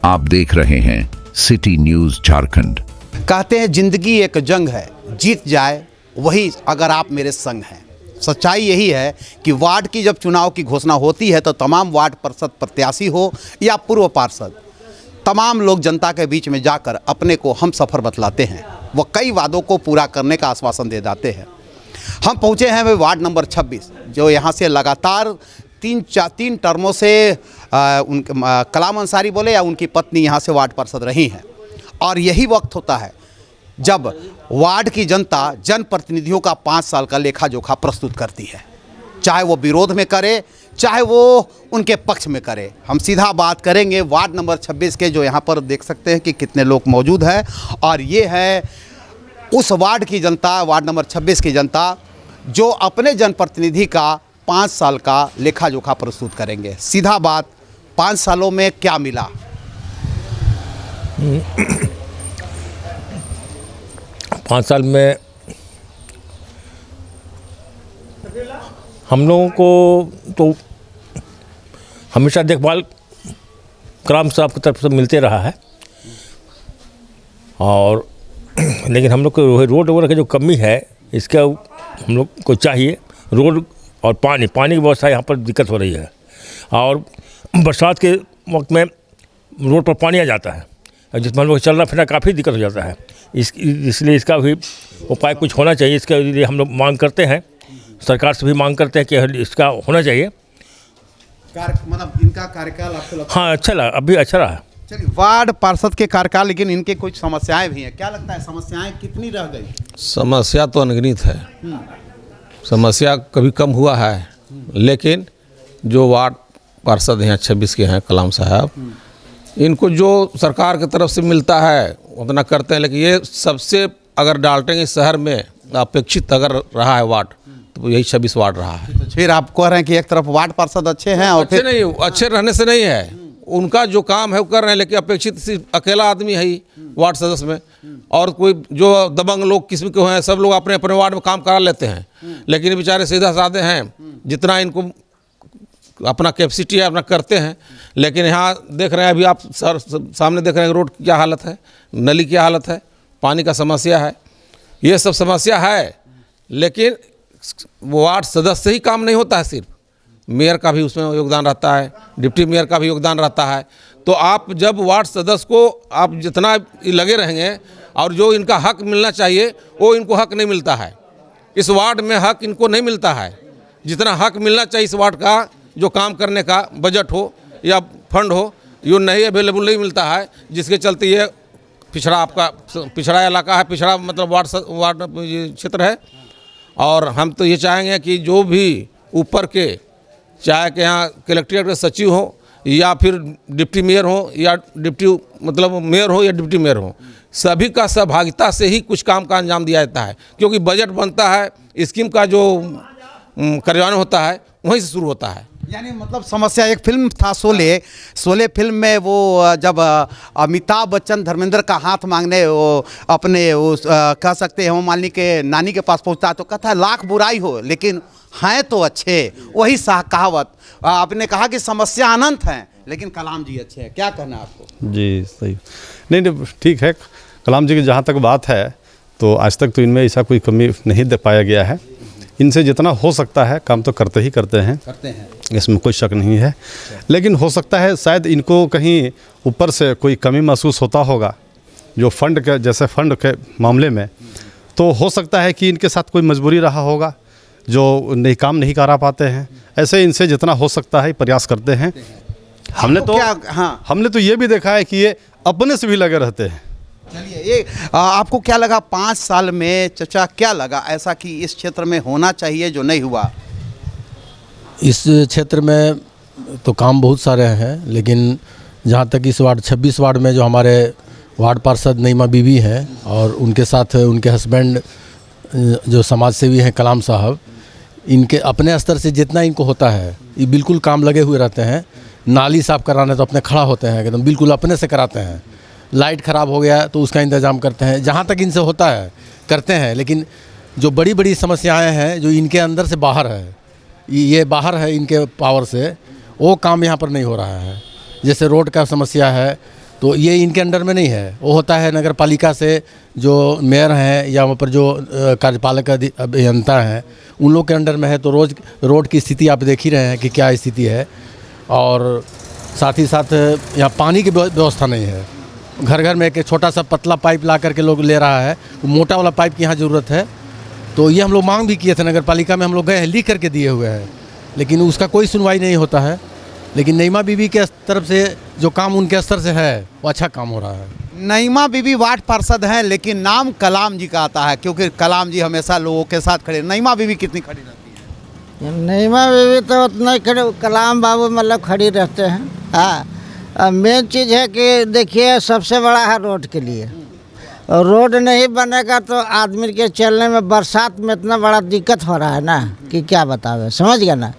आप देख रहे हैं सिटी न्यूज झारखंड। कहते हैं जिंदगी एक जंग है, जीत जाए वही अगर आप मेरे संग हैं। सच्चाई यही है कि वार्ड की जब चुनाव की घोषणा होती है तो तमाम वार्ड पार्षद प्रत्याशी हो या पूर्व पार्षद, तमाम लोग जनता के बीच में जाकर अपने को हम सफ़र बतलाते हैं। वो कई वादों को पूरा करने का आश्वासन दे जाते हैं। हम पहुँचे हैं वार्ड नंबर 26, जो यहाँ से लगातार तीन टर्मों से उनके कलाम अंसारी बोले या उनकी पत्नी यहाँ से वार्ड पार्षद रही हैं। और यही वक्त होता है जब वार्ड की जनता जनप्रतिनिधियों का 5 साल का लेखा जोखा प्रस्तुत करती है, चाहे वो विरोध में करे चाहे वो उनके पक्ष में करे। हम सीधा बात करेंगे वार्ड नंबर 26 के, जो यहाँ पर देख सकते हैं कि कितने लोग मौजूद हैं। और ये है उस वार्ड की जनता, वार्ड नंबर 26 की जनता, जो अपने जनप्रतिनिधि का 5 साल का लेखा जोखा प्रस्तुत करेंगे। सीधा बात, 5 सालों में क्या मिला? 5 साल में हम लोगों को तो हमेशा देखभाल ग्राम साहब की तरफ से मिलते रहा है, और लेकिन हम लोग को रोड वगैरह की जो कमी है, इसका हम लोग को चाहिए। रोड और पानी की व्यवस्था यहाँ पर दिक्कत हो रही है, और बरसात के वक्त में रोड पर पानी आ जाता है, जिसमें हम लोग चलना फिरना काफ़ी दिक्कत हो जाता है। इसलिए इसका भी उपाय कुछ होना चाहिए। इसके लिए हम लोग मांग करते हैं, सरकार से भी मांग करते हैं कि इसका होना चाहिए। मतलब इनका कार्यकाल आपको लगता है? हाँ, अच्छा लगा, अभी अच्छा रहा। चलिए, वार्ड पार्षद के कार्यकाल, लेकिन इनके कुछ समस्याएं भी हैं। क्या लगता है समस्याएं कितनी रह गई? समस्या तो अनगिनत है, समस्या कभी कम हुआ है, लेकिन जो वार्ड पार्षद हैं 26 के हैं कलाम साहब, इनको जो सरकार की तरफ से मिलता है उतना करते हैं, लेकिन ये सबसे अगर डालटेंगे शहर में अपेक्षित अगर रहा है वार्ड तो यही 26 वार्ड रहा है। तो फिर आप कह रहे हैं कि एक तरफ वार्ड पार्षद अच्छे हैं और अच्छे नहीं, अच्छे रहने से नहीं है, उनका जो काम है वो कर रहे हैं, लेकिन अपेक्षित सिर्फ अकेला आदमी है ही वार्ड सदस्य में, और कोई जो दबंग लोग किस्म के हैं सब लोग अपने अपने वार्ड में काम करा लेते हैं, लेकिन बेचारे सीधा साधे हैं, जितना इनको अपना कैपेसिटी है अपना करते हैं। लेकिन यहाँ देख रहे हैं, अभी आप सर सामने देख रहे हैं रोड की क्या हालत है, नली की हालत है, पानी का समस्या है, ये सब समस्या है। लेकिन वार्ड सदस्य से ही काम नहीं होता है, सिर्फ मेयर का भी उसमें योगदान रहता है, डिप्टी मेयर का भी योगदान रहता है। तो आप जब वार्ड सदस्य को आप जितना लगे रहेंगे और जो इनका हक मिलना चाहिए वो इनको हक नहीं मिलता है। इस वार्ड में हक इनको नहीं मिलता है जितना हक मिलना चाहिए। इस वार्ड का जो काम करने का बजट हो या फंड हो, ये नहीं अवेलेबल नहीं मिलता है, जिसके चलते ये पिछड़ा आपका पिछड़ा इलाका है, पिछड़ा मतलब वार्ड क्षेत्र है। और हम तो ये चाहेंगे कि जो भी ऊपर के, चाहे कि यहाँ कलेक्ट्रेट के सचिव हो या फिर डिप्टी मेयर हो या डिप्टी मतलब मेयर हो या डिप्टी मेयर हो, सभी का सहभागिता से ही कुछ काम का अंजाम दिया जाता है, क्योंकि बजट बनता है, स्कीम का जो कार्यान्वयन होता है वहीं से शुरू होता है। यानी मतलब समस्या, एक फिल्म था शोले फिल्म में वो जब अमिताभ बच्चन धर्मेंद्र का हाथ मांगने वो अपने कह सकते हैं हेमा मालिनी के नानी के पास पहुंचता है तो कहता है लाख बुराई हो लेकिन हैं तो अच्छे। वही कहावत आपने कहा कि समस्या अनंत हैं लेकिन कलाम जी अच्छे हैं। क्या कहना है आपको? जी सही, नहीं ठीक है। कलाम जी की जहाँ तक बात है तो आज तक तो इनमें ऐसा कोई कमी नहीं दे पाया गया है। इनसे जितना हो सकता है काम तो करते हैं, इसमें कोई शक नहीं है। लेकिन हो सकता है शायद इनको कहीं ऊपर से कोई कमी महसूस होता होगा, जो फंड के जैसे फंड के मामले में, तो हो सकता है कि इनके साथ कोई मजबूरी रहा होगा जो नहीं काम नहीं करा पाते हैं। ऐसे इनसे जितना हो सकता है प्रयास करते हैं। हमने तो ये भी देखा है कि ये अपने से भी लगे रहते हैं। चलिए, ये आपको क्या लगा 5 साल में, चचा क्या लगा ऐसा कि इस क्षेत्र में होना चाहिए जो नहीं हुआ? इस क्षेत्र में तो काम बहुत सारे हैं, लेकिन जहाँ तक इस वार्ड 26 वार्ड में जो हमारे वार्ड पार्षद नईमा बीबी हैं और उनके साथ उनके हस्बैंड जो समाज सेवी हैं कलाम साहब, इनके अपने स्तर से जितना इनको होता है ये बिल्कुल काम लगे हुए रहते हैं। नाली साफ़ कराने तो अपने खड़ा होते हैं, एकदम बिल्कुल अपने से कराते हैं। लाइट ख़राब हो गया तो उसका इंतज़ाम करते हैं, जहाँ तक इनसे होता है करते हैं। लेकिन जो बड़ी बड़ी समस्याएं हैं जो इनके अंदर से बाहर है, ये बाहर है इनके पावर से, वो काम यहाँ पर नहीं हो रहा है। जैसे रोड का समस्या है, तो ये इनके अंडर में नहीं है। वो होता है नगर पालिका से जो मेयर हैं या वहाँ पर जो कार्यपालक अभियंता हैं उन लोग के अंडर में है। तो रोज़ रोड की स्थिति आप देख ही रहे हैं कि क्या स्थिति है। और साथ ही साथ यहाँ पानी की व्यवस्था नहीं है। घर घर में एक छोटा सा पतला पाइप ला करके लोग ले रहा है, मोटा वाला पाइप की यहाँ ज़रूरत है। तो ये हम लोग मांग भी किए थे, नगर पालिका में हम लोग गए हैं, लिख करके दिए हुए हैं, लेकिन उसका कोई सुनवाई नहीं होता है। लेकिन नईमा बीबी के तरफ से जो काम उनके स्तर से है वो अच्छा काम हो रहा है। नईमा बीबी वार्ड पार्षद हैं, लेकिन नाम कलाम जी का आता है, क्योंकि कलाम जी हमेशा लोगों के साथ खड़े। नईमा बीबी कितनी खड़ी रहती है? नईमा बीबी तो उतना ही खड़े, कलाम बाबू मतलब खड़ी रहते हैं। हाँ, मेन चीज़ है कि देखिए सबसे बड़ा है रोड के लिए, और रोड नहीं बनेगा तो आदमी के चलने में बरसात में इतना बड़ा दिक्कत हो रहा है ना कि क्या बतावे, समझ गया ना।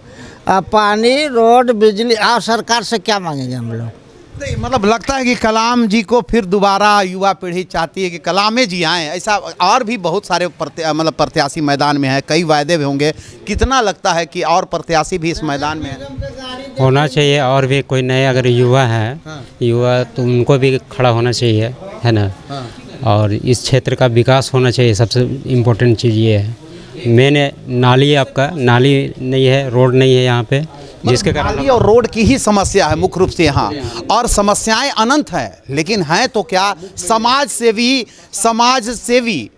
पानी, रोड, बिजली, आप सरकार से क्या मांगेंगे हम लोग? नहीं, मतलब लगता है कि कलाम जी को फिर दोबारा युवा पीढ़ी चाहती है कि कलामे जी आएँ। ऐसा और भी बहुत सारे प्रत्याशी मैदान में हैं, कई वायदे भी होंगे। कितना लगता है कि और प्रत्याशी भी इस मैदान में होना चाहिए? और भी कोई नए अगर युवा हैं, युवा तो उनको भी खड़ा होना चाहिए, है ना। और इस क्षेत्र का विकास होना चाहिए, सबसे इम्पोर्टेंट चीज़ ये है। मेन नाली, आपका नाली नहीं है, रोड नहीं है यहाँ पे, जिसके कारण नाली और रोड की ही समस्या है मुख्य रूप से यहाँ। और समस्याएं अनंत हैं, लेकिन हैं तो क्या, समाज सेवी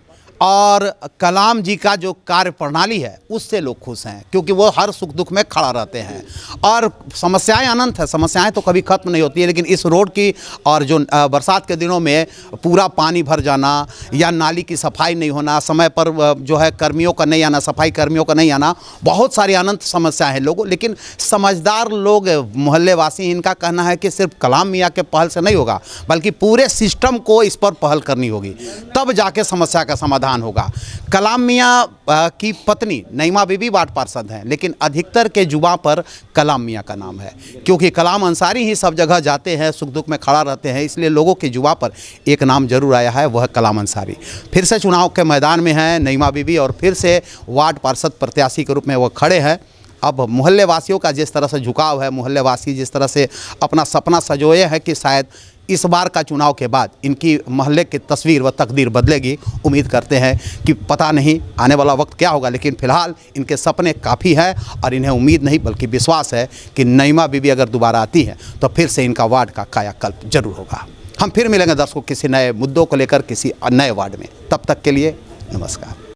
और कलाम जी का जो कार्य प्रणाली है उससे लोग खुश हैं, क्योंकि वो हर सुख दुख में खड़ा रहते हैं। और समस्याएं अनंत है, समस्याएं तो कभी खत्म नहीं होती है, लेकिन इस रोड की और जो बरसात के दिनों में पूरा पानी भर जाना या नाली की सफाई नहीं होना, समय पर जो है कर्मियों का नहीं आना, सफाई कर्मियों का नहीं आना, बहुत सारी अनंत समस्याएं हैं लोगों। लेकिन समझदार लोग, मोहल्लेवासी, इनका कहना है कि सिर्फ कलाम मियाँ के पहल से नहीं होगा, बल्कि पूरे सिस्टम को इस पर पहल करनी होगी, तब जाके समस्या का समाधान होगा। कलाम मियाँ की पत्नी नईमा बीबी वार्ड पार्षद हैं, लेकिन अधिकतर के जुबां पर कलाम मियाँ का नाम है, क्योंकि कलाम अंसारी ही सब जगह जाते हैं, सुख दुख में खड़ा रहते हैं, इसलिए लोगों के जुबां पर एक नाम जरूर आया है, वह कलाम अंसारी। फिर से चुनाव के मैदान में हैं नईमा बीबी और फिर से वार्ड पार्षद प्रत्याशी के रूप में वह खड़े हैं। अब मोहल्ले वासियों का जिस तरह से झुकाव है, मोहल्ले वासी जिस तरह से अपना सपना सजोए हैं कि शायद इस बार का चुनाव के बाद इनकी मोहल्ले की तस्वीर व तकदीर बदलेगी। उम्मीद करते हैं कि पता नहीं आने वाला वक्त क्या होगा, लेकिन फिलहाल इनके सपने काफ़ी हैं और इन्हें उम्मीद नहीं बल्कि विश्वास है कि नईमा बीबी अगर दोबारा आती हैं तो फिर से इनका वार्ड का कायाकल्प जरूर होगा। हम फिर मिलेंगे दर्शकों किसी नए मुद्दों को लेकर किसी नए वार्ड में। तब तक के लिए नमस्कार।